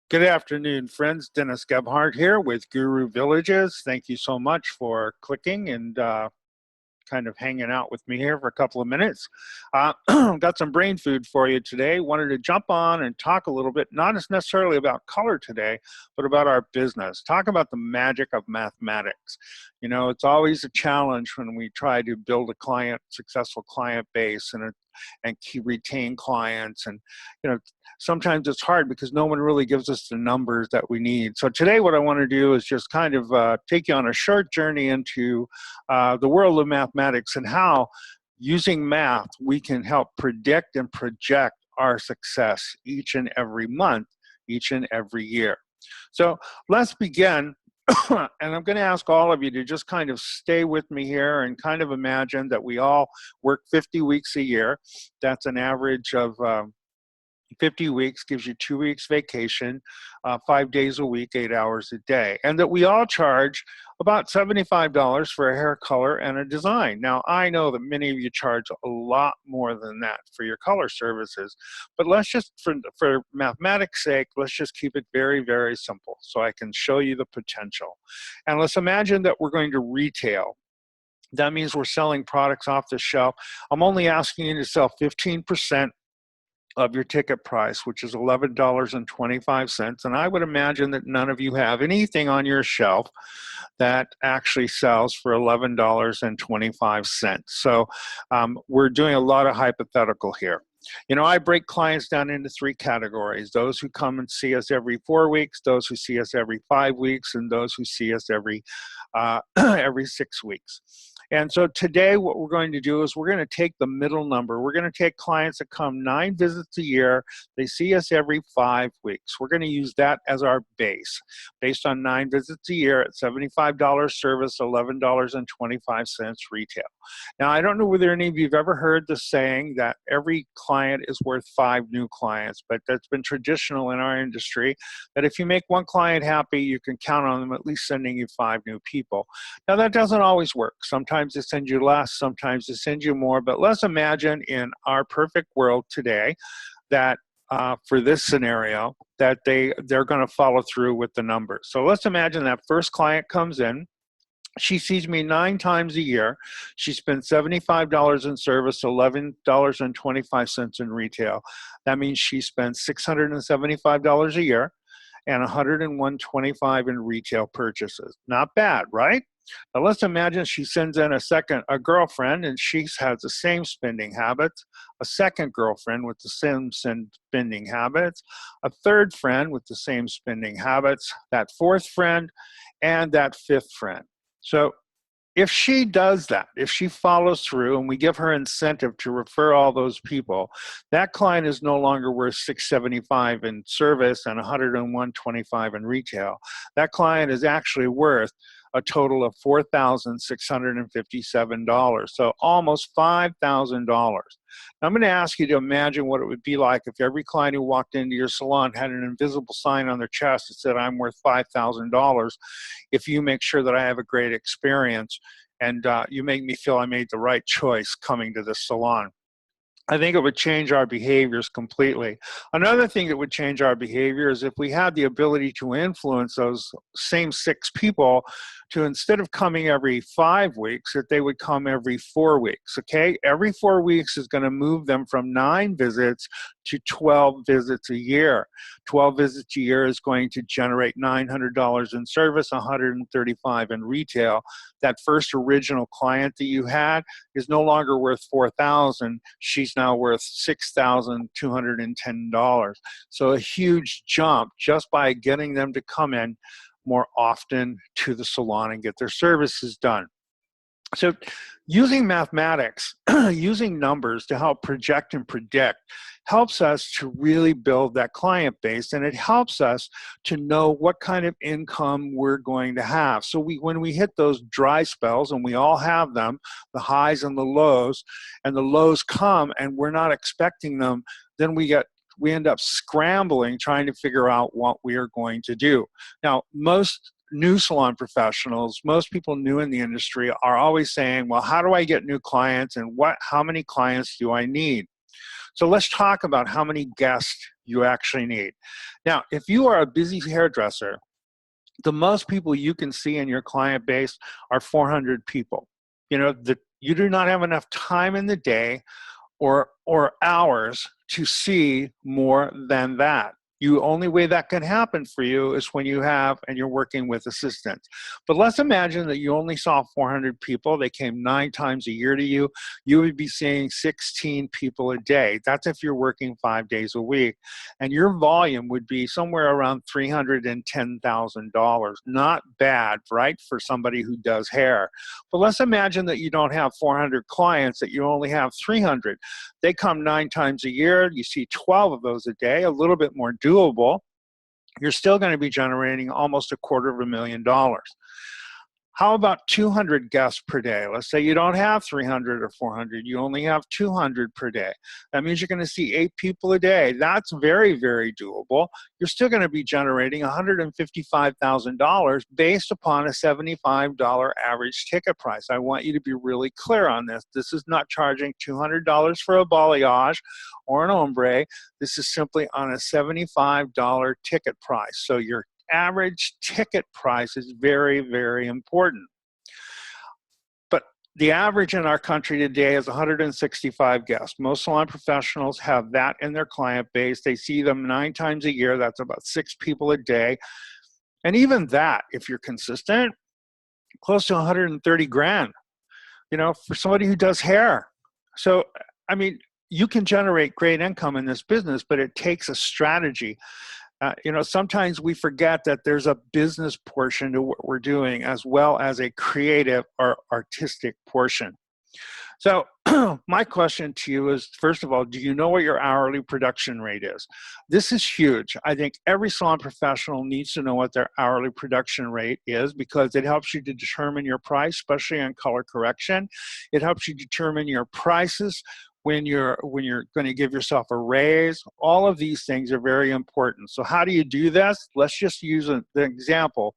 Good afternoon, friends. Dennis Gebhart here with Guru Villages. Thank you so much for clicking and kind of hanging out with me here for a couple of minutes. Got some brain food for you today. Wanted to jump on and talk a little bit, not necessarily about color today, but about our business. Talk about the magic of mathematics. You know, it's always a challenge when we try to build a successful client base and retain clients. And, you know, sometimes it's hard because no one really gives us the numbers that we need. So today what I want to do is just kind of take you on a short journey into the world of mathematics and how using math we can help predict and project our success each and every month, each and every year. So let's begin. And I'm going to ask all of you to just kind of stay with me here and kind of imagine that we all work 50 weeks a year. That's an average of 50 weeks, gives you 2 weeks vacation, 5 days a week, 8 hours a day. And that we all charge about $75 for a hair color and a design. Now, I know that many of you charge a lot more than that for your color services, but let's just, for mathematics' sake, let's just keep it very, very simple so I can show you the potential. And let's imagine that we're going to retail. That means we're selling products off the shelf. I'm only asking you to sell 15% of your ticket price, which is $11.25. And I would imagine that none of you have anything on your shelf that actually sells for $11.25. So we're doing a lot of hypothetical here. You know, I break clients down into 3 categories: those who come and see us every 4 weeks, those who see us every 5 weeks, and those who see us every 6 weeks. And so today what we're going to do is we're going to take the middle number. We're going to take clients that come 9 visits a year. They see us every 5 weeks. We're going to use that as our base, based on 9 visits a year at $75 service, $11.25 retail. Now, I don't know whether any of you have ever heard the saying that every client is worth 5 new clients, but that's been traditional in our industry, that if you make 1 client happy, you can count on them at least sending you 5 new people. Now, that doesn't always work. Sometimes they send you less, sometimes they send you more, but let's imagine in our perfect world today that for this scenario, that they're going to follow through with the numbers. So let's imagine that first client comes in. She sees me 9 times a year. She spends $75 in service, $11.25 in retail. That means she spends $675 a year and $101.25 in retail purchases. Not bad, right? Now let's imagine she sends in a girlfriend, and she has the same spending habits, a second girlfriend with the same spending habits, a third friend with the same spending habits, that 4th friend, and that 5th friend. So if she does that, if she follows through and we give her incentive to refer all those people, that client is no longer worth $675 in service and $101.25 in retail. That client is actually worth a total of $4,657, so almost $5,000. Now, I'm going to ask you to imagine what it would be like if every client who walked into your salon had an invisible sign on their chest that said, "I'm worth $5,000 if you make sure that I have a great experience and you make me feel I made the right choice coming to this salon." I think it would change our behaviors completely. Another thing that would change our behavior is if we had the ability to influence those same 6 people to, instead of coming every 5 weeks, that they would come every 4 weeks, okay? Every 4 weeks is going to move them from 9 visits to 12 visits a year. 12 visits a year is going to generate $900 in service, $135 in retail. That first original client that you had is no longer worth $4,000. She's now worth $6,210. So a huge jump just by getting them to come in more often to the salon and get their services done. So using mathematics, using numbers to help project and predict helps us to really build that client base, and it helps us to know what kind of income we're going to have. So when we hit those dry spells, and we all have them, the highs and the lows come and we're not expecting them, then we end up scrambling trying to figure out what we are going to do. Now, most new salon professionals, most people new in the industry are always saying, well, how do I get new clients and how many clients do I need? So let's talk about how many guests you actually need. Now, if you are a busy hairdresser, the most people you can see in your client base are 400 people. You do not have enough time in the day or hours to see more than that. The only way that can happen for you is when you have and you're working with assistants. But let's imagine that you only saw 400 people. They came 9 times a year to you. You would be seeing 16 people a day. That's if you're working 5 days a week. And your volume would be somewhere around $310,000. Not bad, right, for somebody who does hair. But let's imagine that you don't have 400 clients, that you only have 300. They come 9 times a year. You see 12 of those a day, a little bit more doable. You're still going to be generating almost $250,000. How about 200 guests per day? Let's say you don't have 300 or 400, you only have 200 per day. That means you're going to see 8 people a day. That's very, very doable. You're still going to be generating $155,000 based upon a $75 average ticket price. I want you to be really clear on this. This is not charging $200 for a balayage or an ombre. This is simply on a $75 ticket price. So your average ticket price is very, very important. But the average in our country today is 165 guests. Most salon professionals have that in their client base. They see them 9 times a year. That's about 6 people a day. And even that, if you're consistent, close to 130 grand, for somebody who does hair. So, I mean, you can generate great income in this business, but it takes a strategy. Sometimes we forget that there's a business portion to what we're doing as well as a creative or artistic portion. So my question to you is, first of all, do you know what your hourly production rate is? This is huge. I think every salon professional needs to know what their hourly production rate is because it helps you to determine your price, especially on color correction. It helps you determine your prices when you're going to give yourself a raise. All of these things are very important. So how do you do this? Let's just use the example.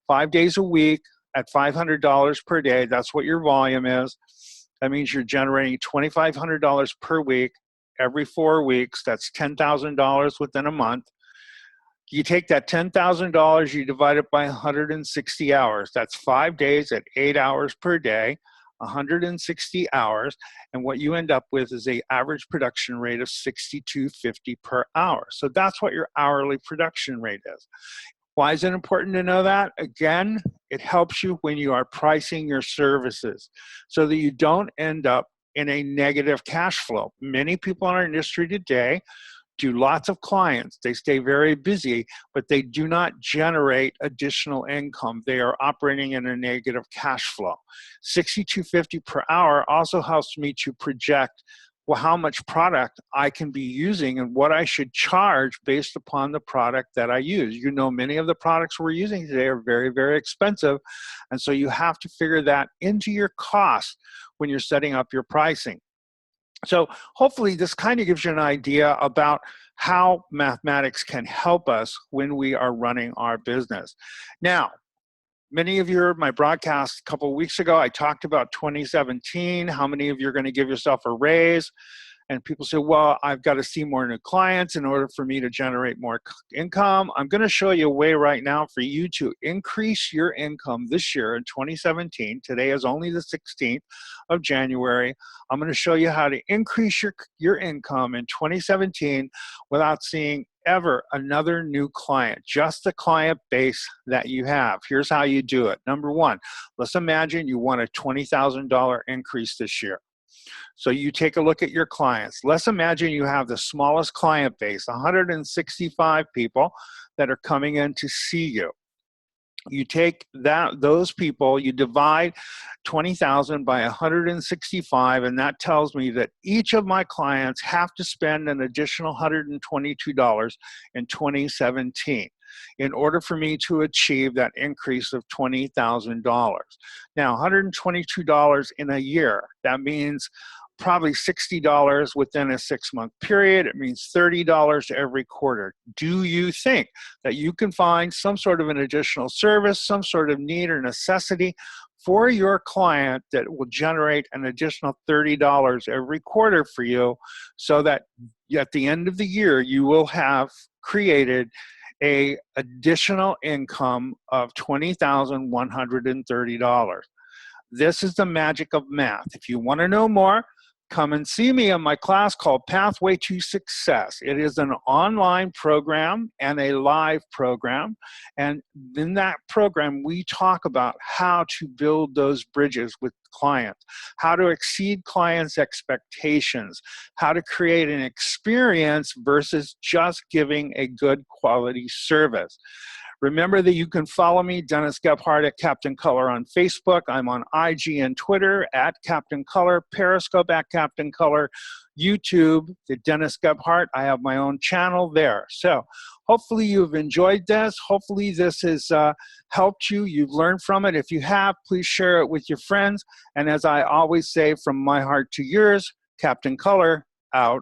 5 days a week at $500 per day, that's what your volume is. That means you're generating $2,500 per week every 4 weeks. That's $10,000 within a month. You take that $10,000, you divide it by 160 hours. That's 5 days at 8 hours per day. 160 hours, and what you end up with is an average production rate of $62.50 per hour. So that's what your hourly production rate is. Why is it important to know that? Again, it helps you when you are pricing your services so that you don't end up in a negative cash flow. Many people in our industry today do lots of clients. They stay very busy, but they do not generate additional income. They are operating in a negative cash flow. $62.50 per hour also helps me to project how much product I can be using and what I should charge based upon the product that I use. Many of the products we're using today are very, very expensive, and so you have to figure that into your cost when you're setting up your pricing. So hopefully this kind of gives you an idea about how mathematics can help us when we are running our business. Now, many of you heard my broadcast a couple of weeks ago. I talked about 2017. How many of you are going to give yourself a raise? And people say, well, I've got to see more new clients in order for me to generate more income. I'm going to show you a way right now for you to increase your income this year in 2017. Today is only the 16th of January. I'm going to show you how to increase your income in 2017 without seeing ever another new client, just the client base that you have. Here's how you do it. Number one, let's imagine you want a $20,000 increase this year. So you take a look at your clients. Let's imagine you have the smallest client base, 165 people that are coming in to see you. You take those people, you divide 20,000 by 165, and that tells me that each of my clients have to spend an additional $122 in 2017 in order for me to achieve that increase of $20,000. Now, $122 in a year, that means probably $60 within a 6-month period. It means $30 every quarter. Do you think that you can find some sort of an additional service, some sort of need or necessity for your client that will generate an additional $30 every quarter for you, so that at the end of the year, you will have created a additional income of $20,130. This is the magic of math. If you want to know more, come and see me in my class called Pathway to Success. It is an online program and a live program. And in that program, we talk about how to build those bridges with clients, how to exceed clients' expectations, how to create an experience versus just giving a good quality service. Remember that you can follow me, Dennis Gebhart, at Captain Color on Facebook. I'm on IG and Twitter at Captain Color, Periscope at Captain Color, YouTube, the Dennis Gebhart. I have my own channel there. So hopefully you've enjoyed this. Hopefully this has helped you. You've learned from it. If you have, please share it with your friends. And as I always say, from my heart to yours, Captain Color, out.